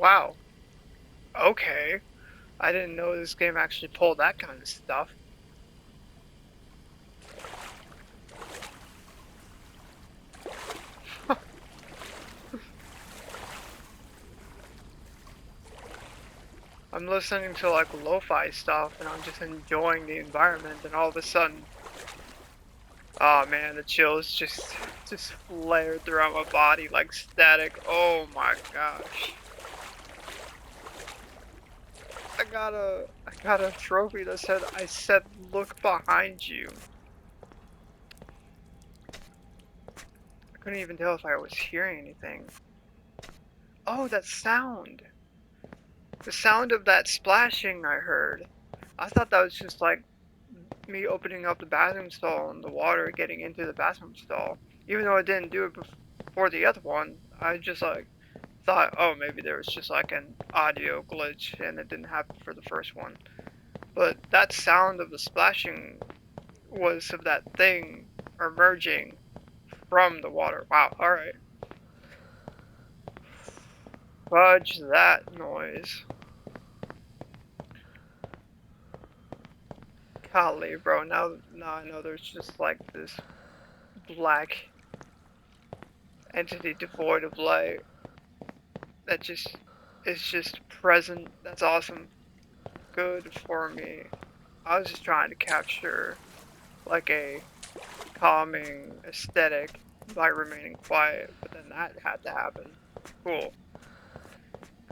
Wow. Okay. I didn't know this game actually pulled that kind of stuff. I'm listening to like lo-fi stuff and I'm just enjoying the environment and all of a sudden, oh man, the chills just flared throughout my body like static. Oh my gosh. I got a trophy that said I said look behind you. I couldn't even tell if I was hearing anything. Oh, that sound. The sound of that splashing I heard. I thought that was just like me opening up the bathroom stall and the water getting into the bathroom stall. Even though I didn't do it before the other one, I just like thought, oh, maybe there was just like an audio glitch and it didn't happen for the first one. But that sound of the splashing was of that thing emerging from the water. Wow, alright. Fudge that noise. Golly, bro, now I know there's just like this black entity devoid of light that just is just present. That's awesome. Good for me. I was just trying to capture like a calming aesthetic by remaining quiet, but then that had to happen. Cool.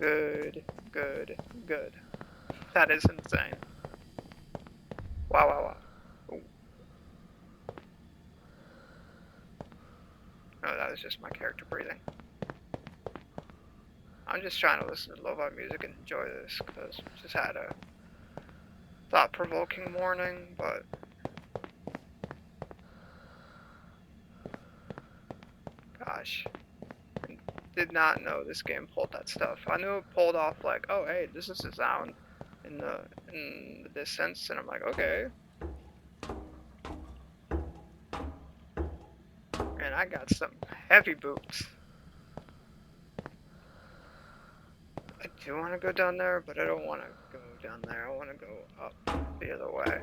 Good, good, good. That is insane. Wow, wow, wow. Ooh. No, that was just my character breathing. I'm just trying to listen to lo-fi music and enjoy this because I just had a thought-provoking morning, but gosh, I did not know this game pulled that stuff. I knew it pulled off like, oh hey, this is the sound in the distance, and I'm like, okay. And I got some heavy boots. I do want to go down there, but I don't want to go down there. I want to go up the other way.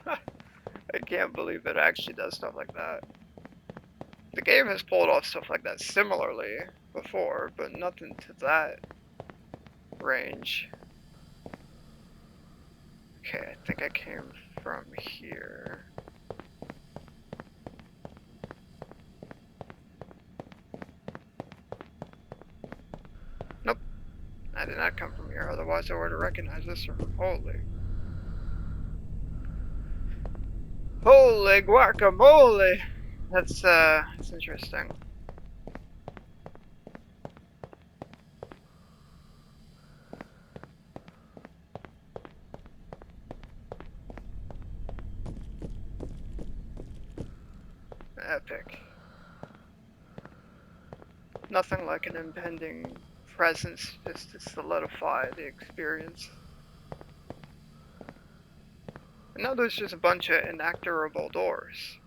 I can't believe it actually does stuff like that. The game has pulled off stuff like that similarly before, but nothing to that range. Okay, I think I came from here. Nope, I did not come from here, otherwise I would have recognized this from holy. Holy guacamole! That's interesting. Epic. Nothing like an impending presence just to solidify the experience. And now there's just a bunch of inactorable doors.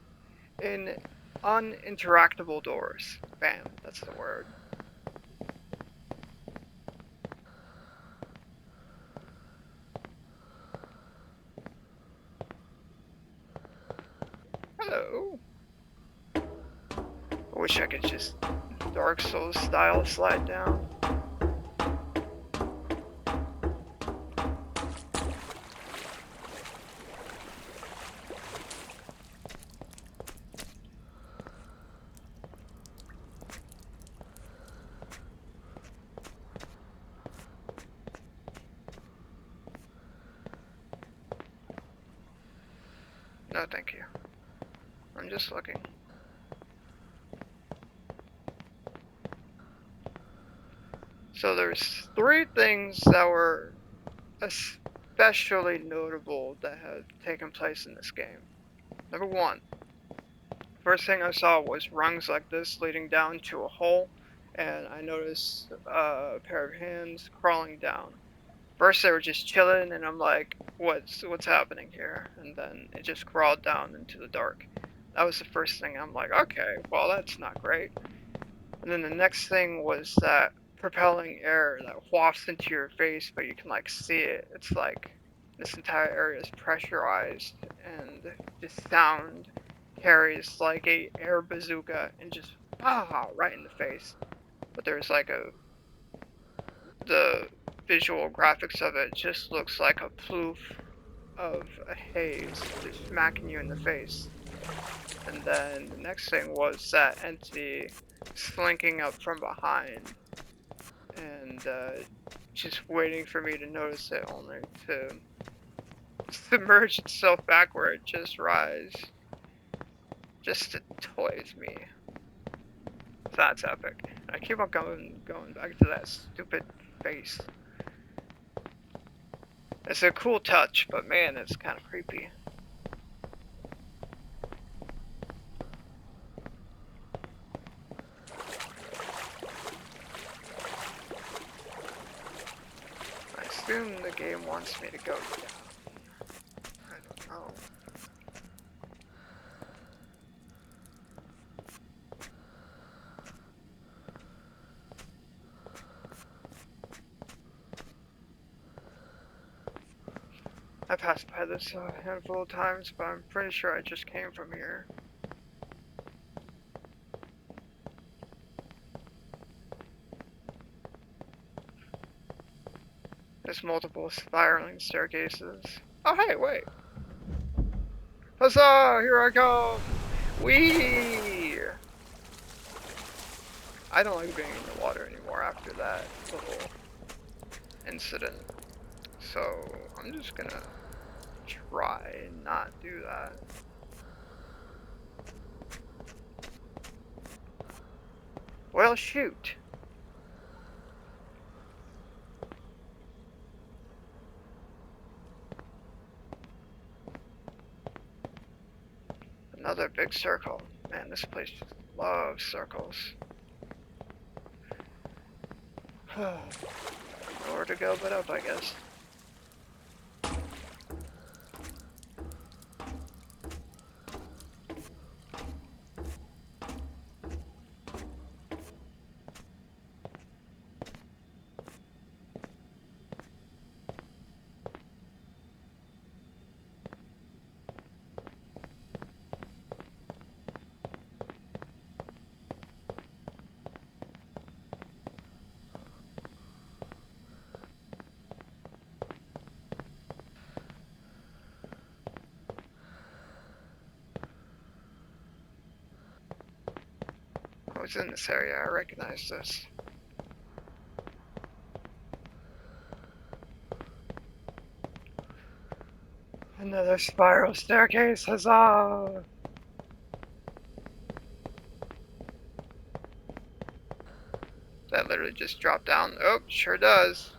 Uninteractable doors. Bam, that's the word. Hello. I wish I could just Dark Souls style slide down. No, thank you. I'm just looking. So there's three things that were especially notable that had taken place in this game. Number one, first thing I saw was rungs like this leading down to a hole, and I noticed a pair of hands crawling down. First they were just chilling, and I'm like, what's happening here? And then it just crawled down into the dark. That was the first thing. I'm like, okay, well, that's not great. And then the next thing was that propelling air that wafts into your face, but you can like see it. It's like this entire area is pressurized, and this sound carries like a air bazooka and just right in the face. But there's like the visual graphics of it just looks like a ploof of a haze just smacking you in the face. And then the next thing was that entity slinking up from behind and just waiting for me to notice it, only to submerge itself backward, just rise, just to toys me. So that's epic. I keep on going back to that stupid face. It's a cool touch, but man, it's kind of creepy. I assume the game wants me to go down. I don't know. I passed by this a handful of times, but I'm pretty sure I just came from here. There's multiple spiraling staircases. Oh hey, wait. Huzzah! Here I come! Whee! I don't like being in the water anymore after that little incident. So I'm just gonna try and not do that. Well, shoot. Another big circle. Man, this place just loves circles. Nowhere to go but up, I guess. I was in this area, I recognize this. Another spiral staircase, huzzah! That literally just dropped down. Oh, sure does.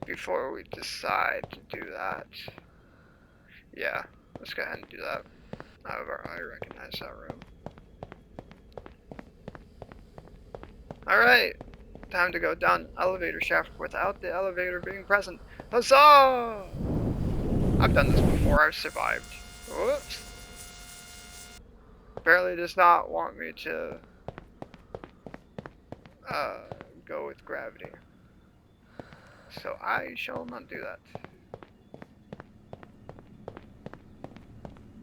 Before we decide to do that. Yeah, let's go ahead and do that. However, I recognize that room. Alright, time to go down elevator shaft without the elevator being present. Huzzah! I've done this before, I've survived. Whoops. Apparently does not want me to go with gravity. So I shall not do that.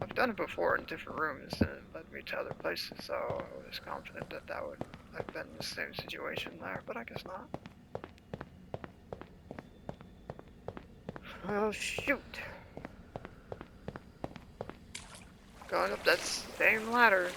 I've done it before in different rooms and it led me to other places, so I was confident that that would have been the same situation there, but I guess not. Well, shoot. Going up that same ladder.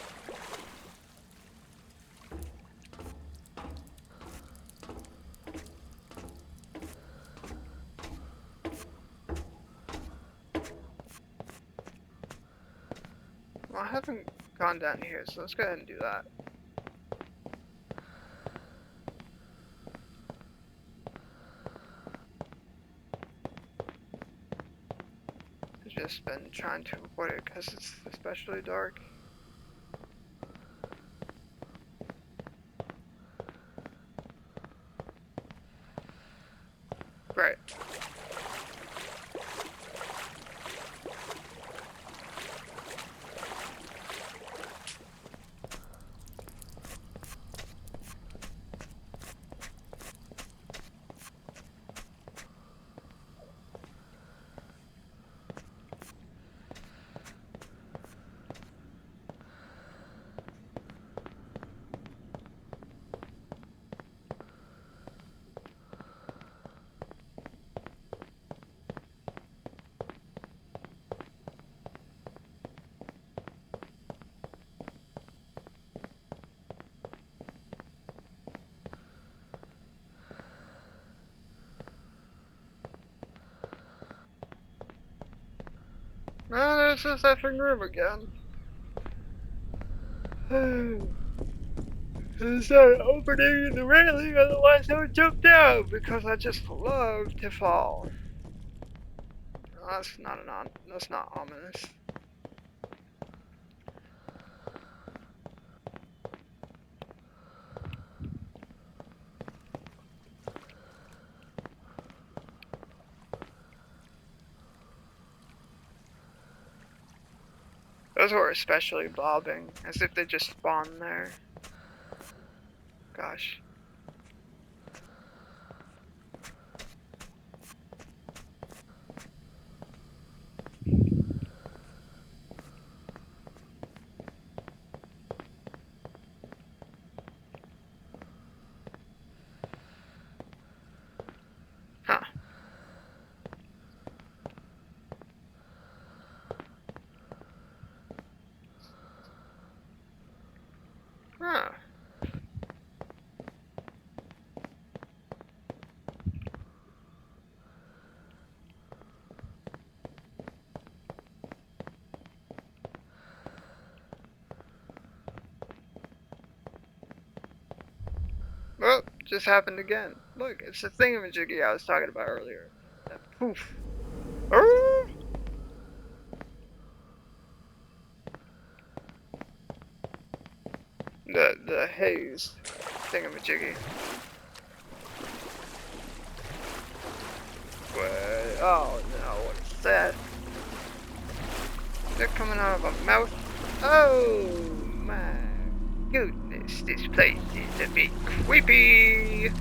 Well, I haven't gone down here, so let's go ahead and do that. I've just been trying to avoid it because it's especially dark. Oh, there's this effing room again. Is that opening the railing? Otherwise, I would jump down because I just love to fall. That's not that's not ominous. Those were especially bobbing, as if they just spawned there. Gosh. Huh. Huh. Well, just happened again. Look, it's the thingamajiggy I was talking about earlier. That poof. Oh! The haze thingamajiggy. What? Oh no, what is that? They're coming out of a mouth. Oh my goodness, this place is a bit creepy.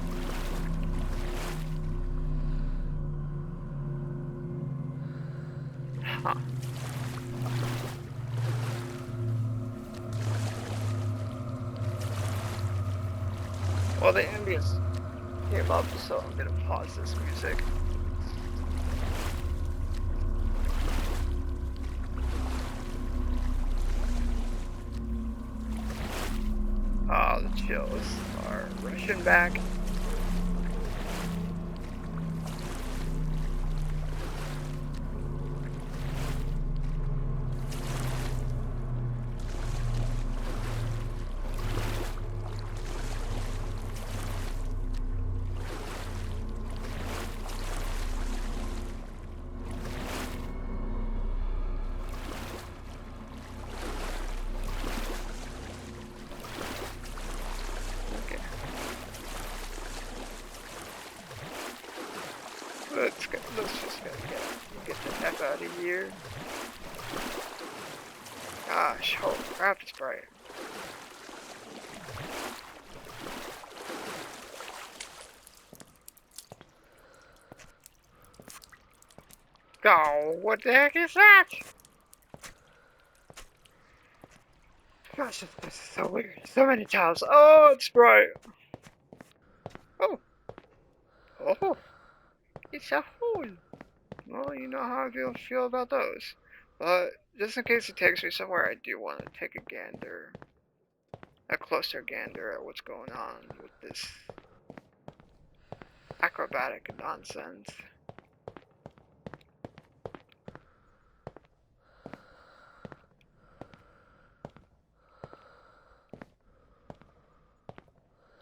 Huh. Well, the ambience came up, so I'm gonna pause this music. Oh, the chills are rushing back. Okay. Let's just get the heck out of here. Gosh, holy crap, it's bright. Oh, what the heck is that? Gosh, this is so weird. So many tiles. Oh, it's bright. Oh. Oh. It's a hole. Well, you know how I feel about those. But just in case it takes me somewhere, I do want to take a closer gander at what's going on with this acrobatic nonsense.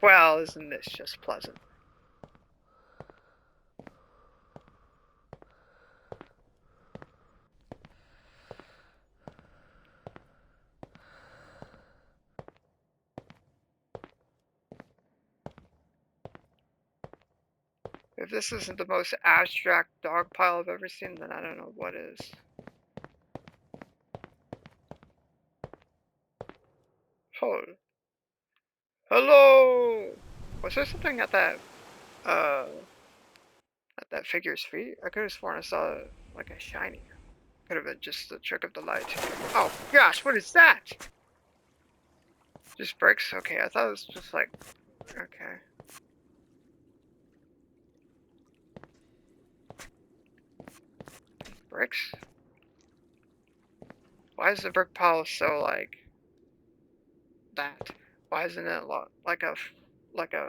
Well, isn't this just pleasant? If this isn't the most abstract dog pile I've ever seen, then I don't know what is. Hold. Hello! Was there something uh, at that figure's feet? I could have sworn I saw like a shiny. Could have been just the trick of the light. Oh gosh, what is that? Just bricks? Okay, I thought it was just like, okay. Bricks? Why is the brick pile so like that? Why isn't it like a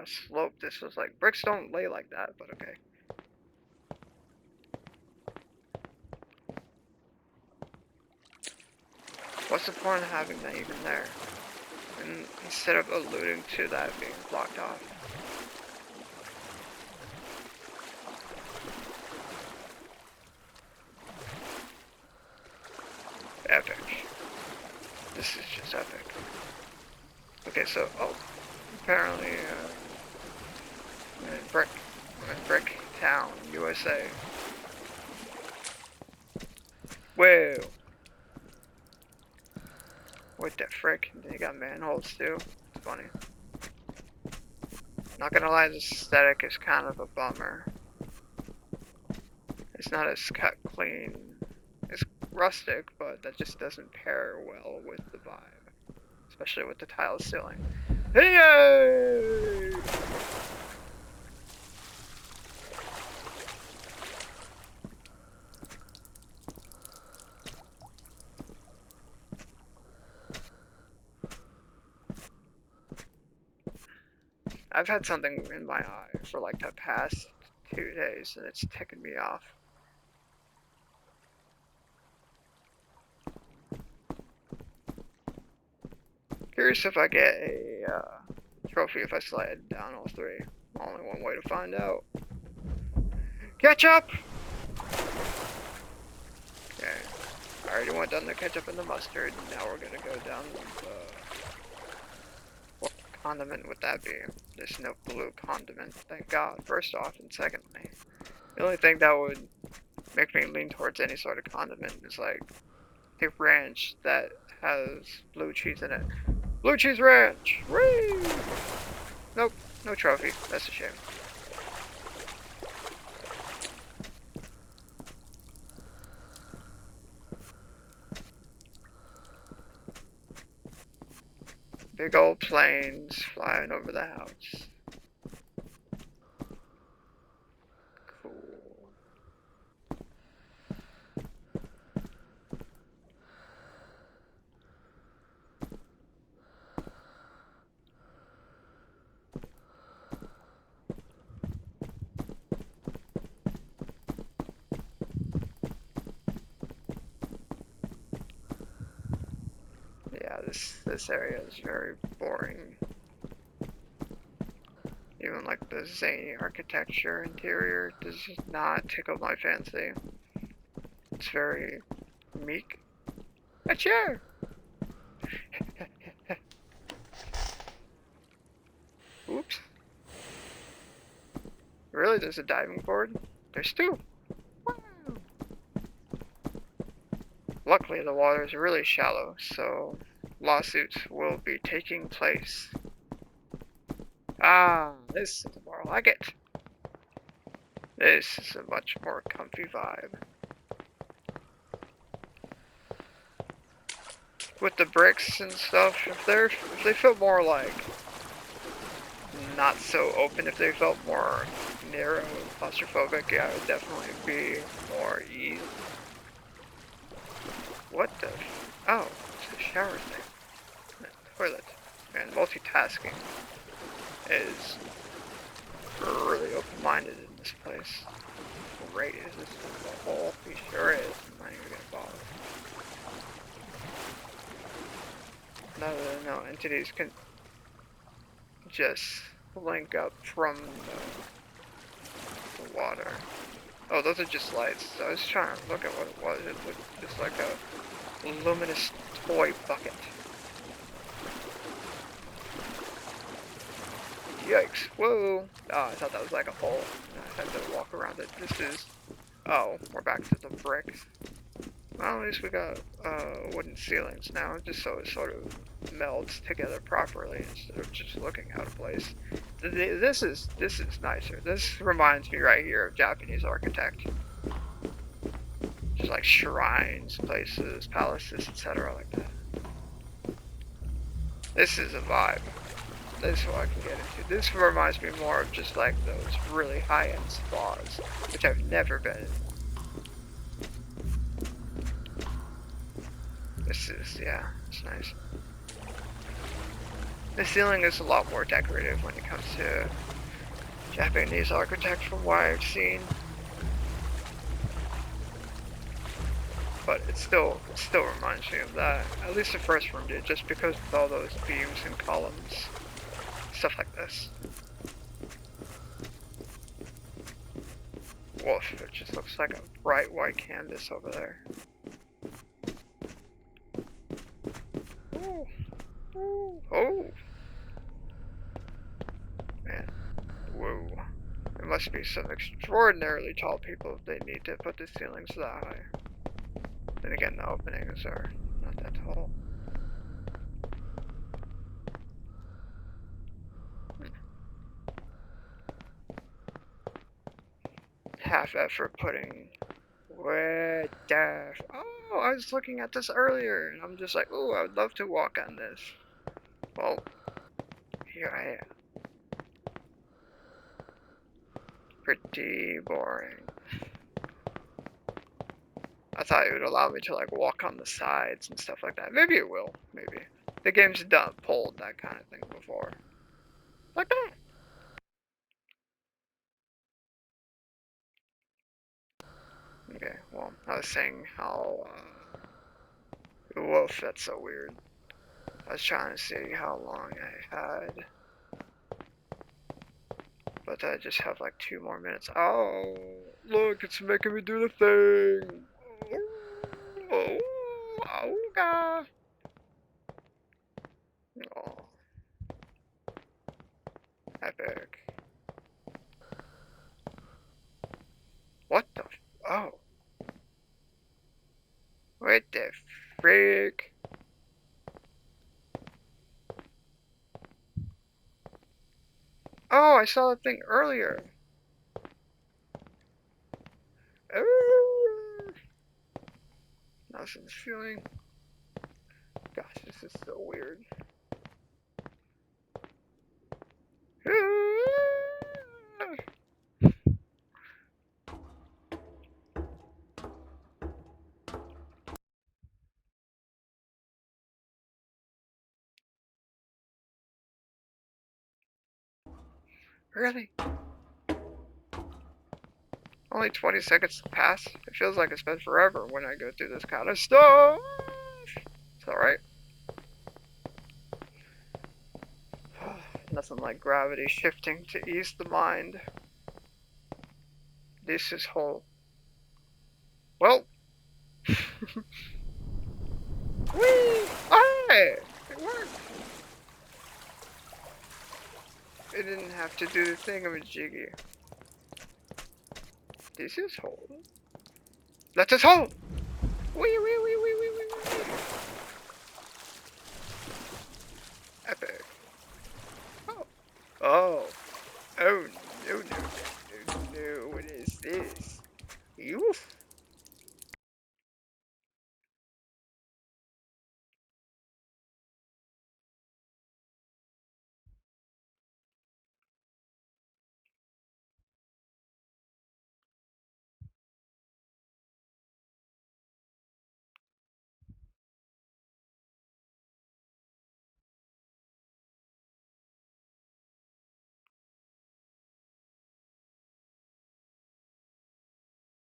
slope? This was like, bricks don't lay like that, but okay. what's the point of having that even there? And instead of alluding to that being blocked off. Epic. This is just epic. Okay, so, oh, apparently, Brick Town, USA. Whoa! What the frick? They got manholes too. It's funny. Not gonna lie, this aesthetic is kind of a bummer. It's not as cut clean. It's rustic, but that just doesn't pair well with the vibe. Especially with the tile ceiling. Hey! I've had something in my eye for like the past 2 days and it's ticking me off. Curious if I get a trophy if I slide down all 3. Only one way to find out. Ketchup! Okay. I already went down the ketchup and the mustard. Now we're gonna go down the... What condiment would that be? There's no blue condiment, thank God, first off, and secondly. The only thing that would make me lean towards any sort of condiment is like a ranch that has blue cheese in it. Blue cheese ranch! Whee! Nope, no trophy. That's a shame. Big old planes flying over the house. Cool. Yeah, this area is very boring. Even like the zany architecture interior does not tickle my fancy. It's very meek. A chair! Oops. Really, there's a diving board? There's 2. Wow. Luckily, the water is really shallow, so lawsuits will be taking place. Ah, this is more like it. This is a much more comfy vibe. With the bricks and stuff, if they felt more like not so open, if they felt more narrow and claustrophobic, yeah, it would definitely be more ease. What the? Oh, it's a shower thing. Toilet. Man, multitasking is really open-minded in this place. Great, is this a hole? He sure is. I'm not even gonna bother. No entities can just link up from the water. Oh, those are just lights. I was trying to look at what it was. It looked just like a luminous toy bucket. Yikes. Whoa. Oh, I thought that was like a hole. I had to walk around it. This is... Oh, we're back to the bricks. Well, at least we got wooden ceilings now, just so it sort of melds together properly instead of just looking out of place. This is nicer. This reminds me right here of Japanese architect. Just like shrines, places, palaces, etc. like that. This is a vibe. This is what I can get into. This reminds me more of just like those really high-end spas, which I've never been in. This is, yeah, it's nice. The ceiling is a lot more decorative when it comes to Japanese architecture from what I've seen. but it still reminds me of that. At least the first one did, just because of all those beams and columns, stuff like this. Wolf, it just looks like a bright white canvas over there. Oh, oh, man, whoa. There must be some extraordinarily tall people if they need to put the ceilings that high. Then again, the openings are not that tall. Half effort putting. What the? Oh, I was looking at this earlier, and I'm just like, oh, I would love to walk on this. Well, here I am. Pretty boring. I thought it would allow me to like walk on the sides and stuff like that. Maybe it will. Maybe. The game's done pulled that kind of thing before. Like that. Okay, well, I was saying how, woof, that's so weird. I was trying to see how long I had. But I just have like 2 more minutes. Oh, look, it's making me do the thing. Oh, oh, God. Oh, epic. What the? Oh. What the frick? Oh, I saw the thing earlier. Nothing's feeling. Gosh, this is so weird. Really? Only 20 seconds to pass? It feels like it's been forever when I go through this kind of stuff. It's alright. Nothing like gravity shifting to ease the mind. This is whole. Well. Whee! Hey! It worked! It didn't have to do the thingamajiggy. This is whole. Let us hold! Wee wee wee wee wee wee wee. Epic. Oh. Oh. Oh no no no no no. What is this? Oof.